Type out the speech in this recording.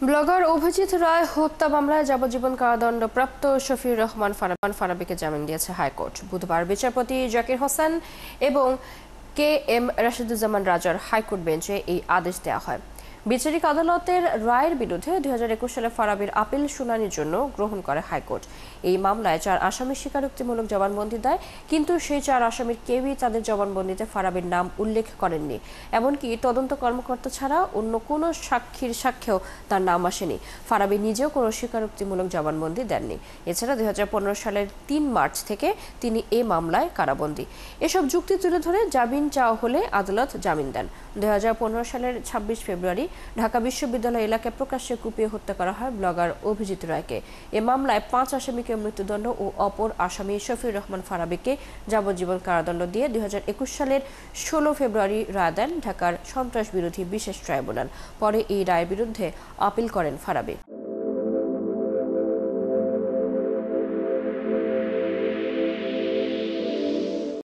Blogger Abhijit রায় হত্যা মামলায় যাবজ্জীবন কারাদণ্ডপ্রাপ্ত শফিউর রহমান ফারাবীকে জামিন দিয়েছে হাইকোর্ট। বুধবার বিচারপতি জাকির হোসেন এবং KM রাশিদুজ্জামান রাজার হাইকোর্ট বেঞ্চে এই আদেশ দেওয়া হয়। বিচারিক আদালতের রায়ের বিরুদ্ধে 2021 সালে ফারাবীর আপিল শুনানির জন্য গ্রহণ করে হাইকোর্ট। এই মামলায় 4 আসামি স্বীকারোক্তিমূলক জবানবন্দি দেয়, কিন্তু সেই 4 আসামির কেউই তাদের জবানবন্দিতে ফারাবীর নাম উল্লেখ করেননি। এমনকি তদন্ত কর্মকর্তা ছাড়া অন্য কোনো সাক্ষীর সাক্ষ্যেও তার নাম আসেনি। ফারাবী নিজেও কোনো স্বীকারোক্তিমূলক জবানবন্দি দেননি। এছাড়া 2015 সালের 3 মার্চ থেকে তিনি এই মামলায় কারাবন্দী। এসব যুক্তি তুলে ধরে জামিন চাওয়া হলে আদালত জামিন দেন। 2015 সালের 26 ফেব্রুয়ারি ঢাকা বিশ্ববিদ্যালয় এলাকায় প্রকাশ্যে কুপিয়ে হত্যা করা হয় ব্লগার অভিজিৎ রায়কে। এ মামলায় 5 আসামিকে মৃত্যুদণ্ড ও অপর আসামি শফিউর রহমান ফারাবীকে যাবজ্জীবন কারাদণ্ড দিয়ে 2021 সালের 16 ফেব্রুয়ারি রায় দেন ঢাকার সন্ত্রাস বিরোধী বিশেষ ট্রাইব্যুনাল। পরে এই রায়ের বিরুদ্ধে আপিল করেন ফারাবী।